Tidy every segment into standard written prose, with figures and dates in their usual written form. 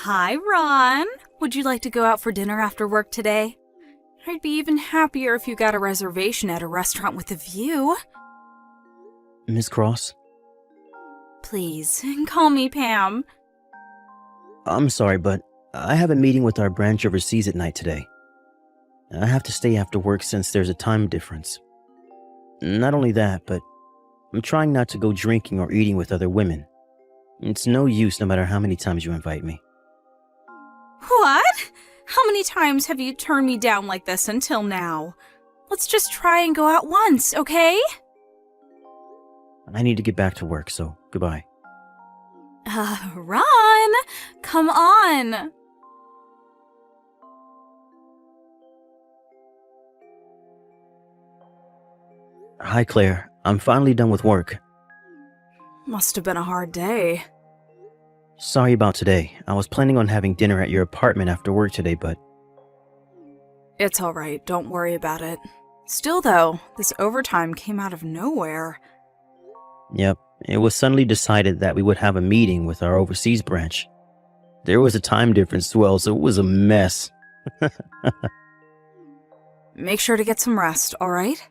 Hi, Ron. Would you like to go out for dinner after work today? I'd be even happier if you got a reservation at a restaurant with a view. Miss Cross? Please, call me Pam. I'm sorry, but I have a meeting with our branch overseas at night today. I have to stay after work since there's a time difference. Not only that, but I'm trying not to go drinking or eating with other women. It's no use no matter how many times you invite me. What? How many times have you turned me down like this until now? Let's just try and go out once, okay? I need to get back to work, so goodbye. Ron, come on. Hi, Claire. I'm finally done with work. Must have been a hard day. Sorry about today. I was planning on having dinner at your apartment after work today, but... It's alright, don't worry about it. Still though, this overtime came out of nowhere. Yep, it was suddenly decided that we would have a meeting with our overseas branch. There was a time difference as well, so it was a mess. Make sure to get some rest, alright?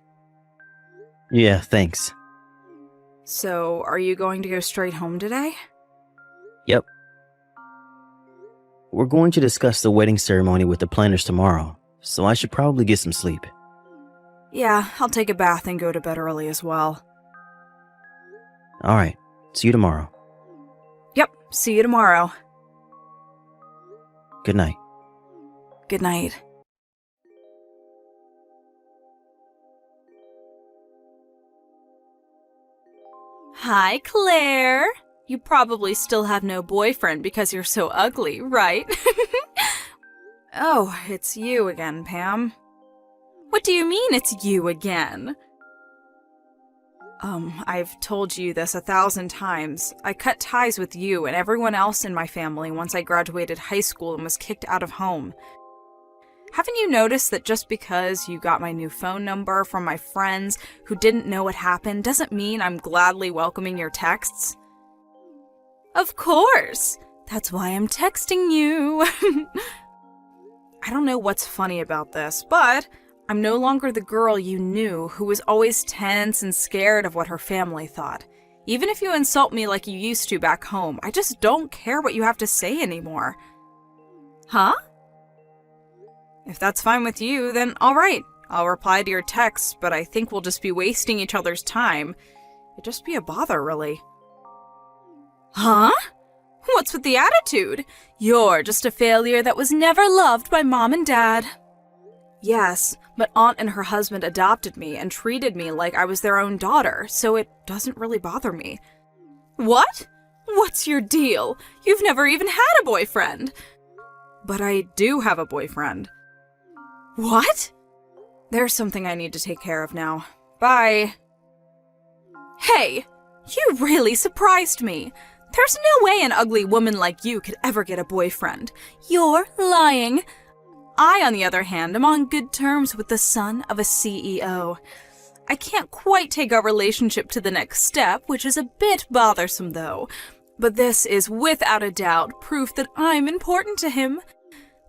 Yeah, thanks. So, are you going to go straight home today? Yep. We're going to discuss the wedding ceremony with the planners tomorrow, so I should probably get some sleep. Yeah, I'll take a bath and go to bed early as well. Alright, see you tomorrow. Yep, see you tomorrow. Good night. Good night. Hi, Claire. You probably still have no boyfriend because you're so ugly, right? Oh, it's you again, Pam. What do you mean it's you again? I've told you this 1,000 times. I cut ties with you and everyone else in my family once I graduated high school and was kicked out of home. Haven't you noticed that just because you got my new phone number from my friends who didn't know what happened doesn't mean I'm gladly welcoming your texts? Of course! That's why I'm texting you. I don't know what's funny about this, but I'm no longer the girl you knew who was always tense and scared of what her family thought. Even if you insult me like you used to back home, I just don't care what you have to say anymore. Huh? If that's fine with you, then alright. I'll reply to your texts, but I think we'll just be wasting each other's time. It'd just be a bother, really. Huh? What's with the attitude? You're just a failure that was never loved by Mom and Dad. Yes, but Aunt and her husband adopted me and treated me like I was their own daughter, so it doesn't really bother me. What? What's your deal? You've never even had a boyfriend. But I do have a boyfriend. What? There's something I need to take care of now. Bye. Hey, you really surprised me. There's no way an ugly woman like you could ever get a boyfriend. You're lying. I, on the other hand, am on good terms with the son of a CEO. I can't quite take our relationship to the next step, which is a bit bothersome though. But this is without a doubt proof that I'm important to him.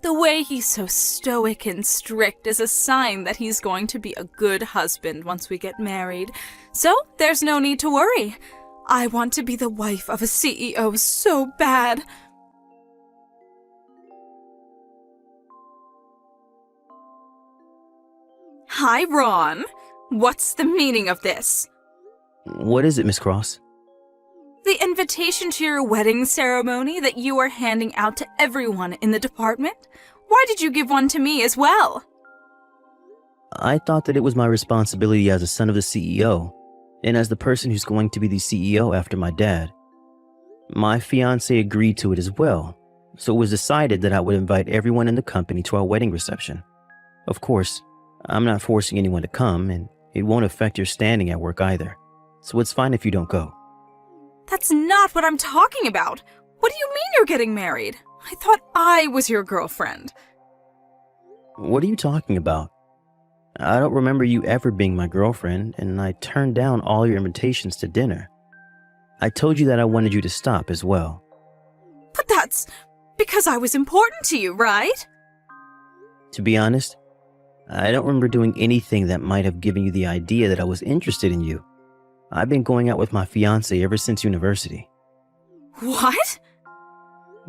The way he's so stoic and strict is a sign that he's going to be a good husband once we get married. So there's no need to worry. I want to be the wife of a CEO so bad. Hi, Ron. What's the meaning of this? What is it, Miss Cross? The invitation to your wedding ceremony that you are handing out to everyone in the department? Why did you give one to me as well? I thought that it was my responsibility as a son of the CEO, and as the person who's going to be the CEO after my dad. My fiancé agreed to it as well, so it was decided that I would invite everyone in the company to our wedding reception. Of course, I'm not forcing anyone to come, and it won't affect your standing at work either, so it's fine if you don't go. That's not what I'm talking about. What do you mean you're getting married? I thought I was your girlfriend. What are you talking about? I don't remember you ever being my girlfriend, and I turned down all your invitations to dinner. I told you that I wanted you to stop as well. But Because I was important to you, right? To be honest, I don't remember doing anything that might have given you the idea that I was interested in you. I've been going out with my fiancé ever since university. What?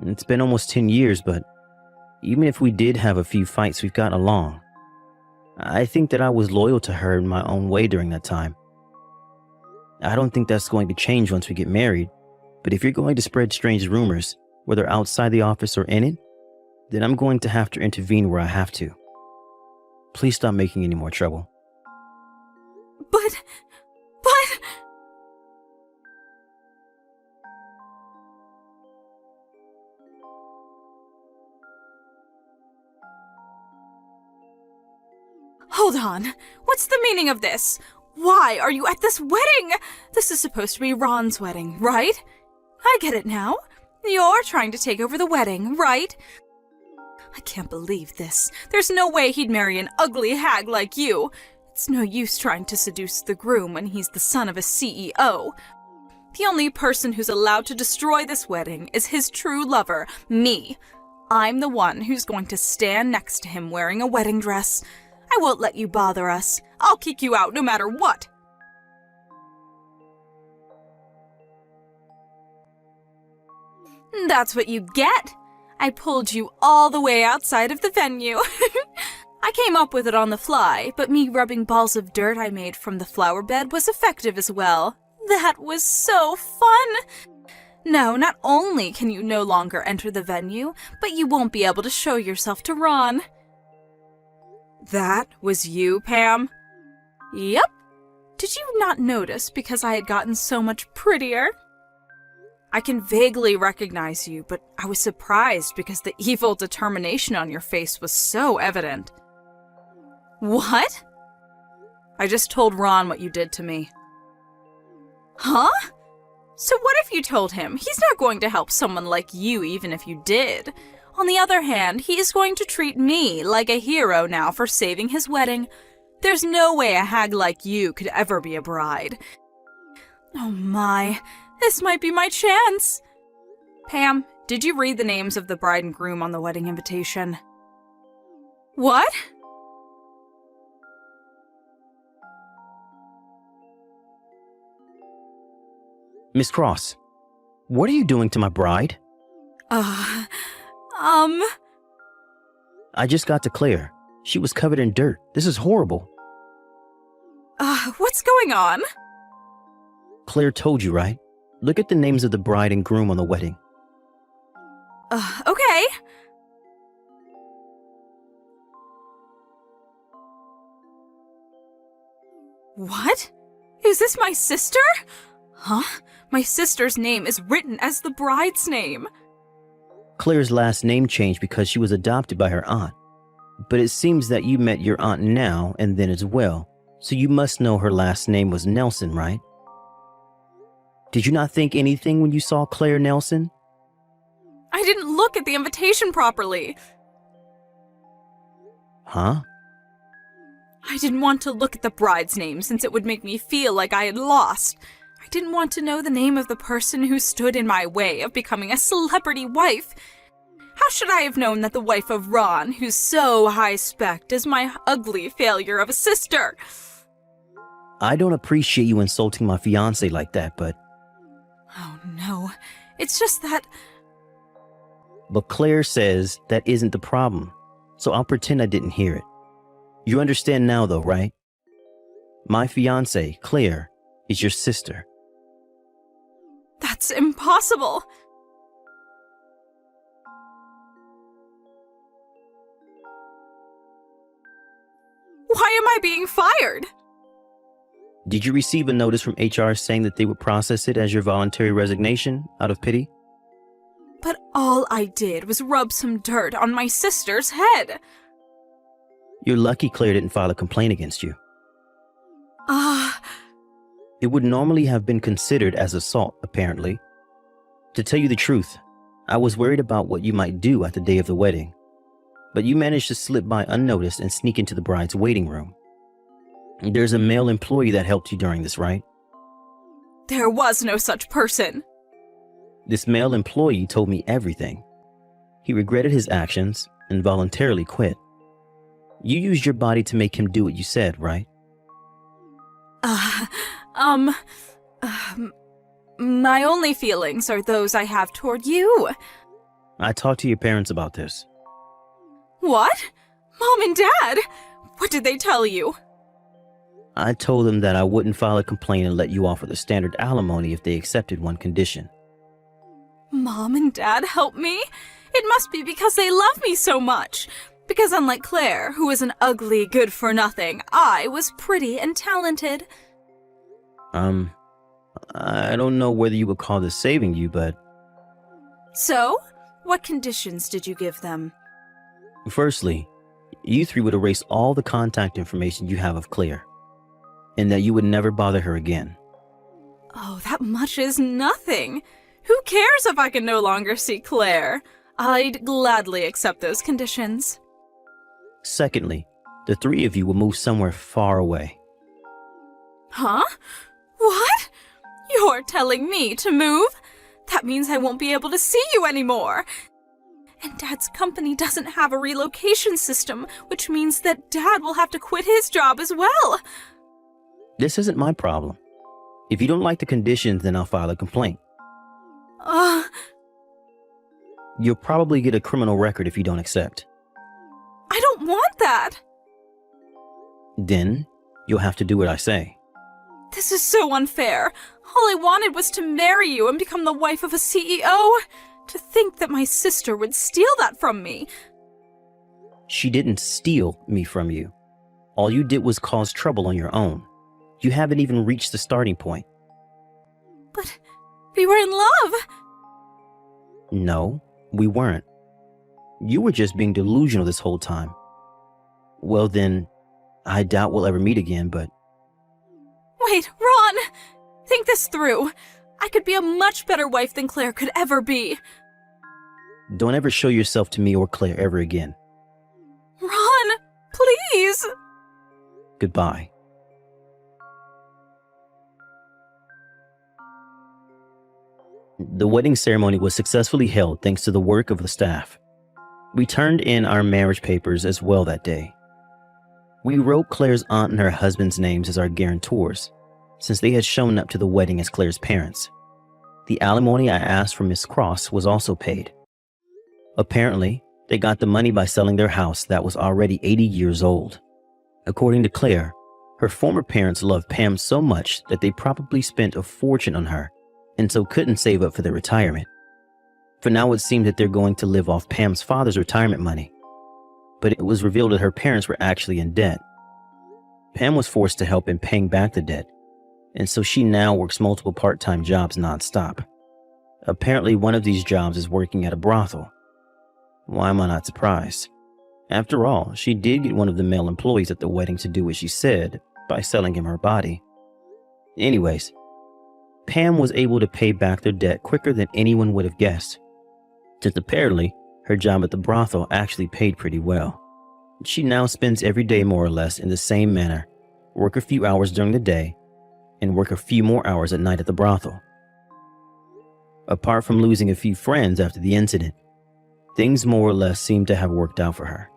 It's been almost 10 years, but even if we did have a few fights, we've gotten along. I think that I was loyal to her in my own way during that time. I don't think that's going to change once we get married, but if you're going to spread strange rumors, whether outside the office or in it, then I'm going to have to intervene where I have to. Please stop making any more trouble. But... Hold on. What's the meaning of this? Why are you at this wedding? This is supposed to be Ron's wedding, right? I get it now. You're trying to take over the wedding, right? I can't believe this. There's no way he'd marry an ugly hag like you. It's no use trying to seduce the groom when he's the son of a CEO. The only person who's allowed to destroy this wedding is his true lover, me. I'm the one who's going to stand next to him wearing a wedding dress. I won't let you bother us. I'll kick you out no matter what. That's what you get. I pulled you all the way outside of the venue. I came up with it on the fly, but me rubbing balls of dirt I made from the flower bed was effective as well. That was so fun! No, not only can you no longer enter the venue, but you won't be able to show yourself to Ron. That was you, Pam? Yep. Did you not notice because I had gotten so much prettier? I can vaguely recognize you, but I was surprised because the evil determination on your face was so evident. What? I just told Ron what you did to me. Huh? So what if you told him? He's not going to help someone like you even if you did. On the other hand, he is going to treat me like a hero now for saving his wedding. There's no way a hag like you could ever be a bride. Oh my, this might be my chance. Pam, did you read the names of the bride and groom on the wedding invitation? What? Miss Cross, what are you doing to my bride? I just got to Claire. She was covered in dirt. This is horrible. What's going on? Claire told you, right? Look at the names of the bride and groom on the wedding. Okay. What? Is this my sister? Huh? My sister's name is written as the bride's name. Claire's last name changed because she was adopted by her aunt. But it seems that you met your aunt now and then as well, so you must know her last name was Nelson, right? Did you not think anything when you saw Claire Nelson? I didn't look at the invitation properly. Huh? I didn't want to look at the bride's name since it would make me feel like I had lost. I didn't want to know the name of the person who stood in my way of becoming a celebrity wife. How should I have known that the wife of Ron, who's so high-spec, is my ugly failure of a sister? I don't appreciate you insulting my fiancé like that, but... Oh no, it's just that... But Claire says that isn't the problem, so I'll pretend I didn't hear it. You understand now though, right? My fiancé, Claire, is your sister. That's impossible. Why am I being fired? Did you receive a notice from HR saying that they would process it as your voluntary resignation out of pity? But all I did was rub some dirt on my sister's head. You're lucky Claire didn't file a complaint against you. It would normally have been considered as assault, apparently. To tell you the truth, I was worried about what you might do at the day of the wedding. But you managed to slip by unnoticed and sneak into the bride's waiting room. There's a male employee that helped you during this, right? There was no such person. This male employee told me everything. He regretted his actions and voluntarily quit. You used your body to make him do what you said, right? Uh, um, my only feelings are those I have toward you. I talked to your parents about this. What? Mom and Dad? What did they tell you? I told them that I wouldn't file a complaint and let you off with a standard alimony if they accepted one condition. Mom and Dad help me? It must be because they love me so much. Because unlike Claire, who was an ugly good-for-nothing, I was pretty and talented. I don't know whether you would call this saving you, but... So? What conditions did you give them? Firstly, you three would erase all the contact information you have of Claire, and that you would never bother her again. Oh, that much is nothing. Who cares if I can no longer see Claire? I'd gladly accept those conditions. Secondly, the three of you will move somewhere far away. Huh? What? You're telling me to move? That means I won't be able to see you anymore. And Dad's company doesn't have a relocation system, which means that Dad will have to quit his job as well. This isn't my problem. If you don't like the conditions, then I'll file a complaint. You'll probably get a criminal record if you don't accept. I don't want that. Then, you'll have to do what I say. This is so unfair. All I wanted was to marry you and become the wife of a CEO. To think that my sister would steal that from me. She didn't steal me from you. All you did was cause trouble on your own. You haven't even reached the starting point. But we were in love. No, we weren't. You were just being delusional this whole time. Well then, I doubt we'll ever meet again, but... Wait, Ron! Think this through. I could be a much better wife than Claire could ever be. Don't ever show yourself to me or Claire ever again. Ron, please! Goodbye. The wedding ceremony was successfully held thanks to the work of the staff. We turned in our marriage papers as well that day. We wrote Claire's aunt and her husband's names as our guarantors, since they had shown up to the wedding as Claire's parents. The alimony I asked from Miss Cross was also paid. Apparently, they got the money by selling their house that was already 80 years old. According to Claire, her former parents loved Pam so much that they probably spent a fortune on her, and so couldn't save up for their retirement. For now, it seemed that they're going to live off Pam's father's retirement money. But it was revealed that her parents were actually in debt. Pam was forced to help in paying back the debt, and so she now works multiple part-time jobs nonstop. Apparently, one of these jobs is working at a brothel. Why am I not surprised? After all, she did get one of the male employees at the wedding to do what she said by selling him her body. Anyways, Pam was able to pay back their debt quicker than anyone would have guessed, since apparently her job at the brothel actually paid pretty well. She now spends every day more or less in the same manner, work a few hours during the day, and work a few more hours at night at the brothel. Apart from losing a few friends after the incident, things more or less seem to have worked out for her.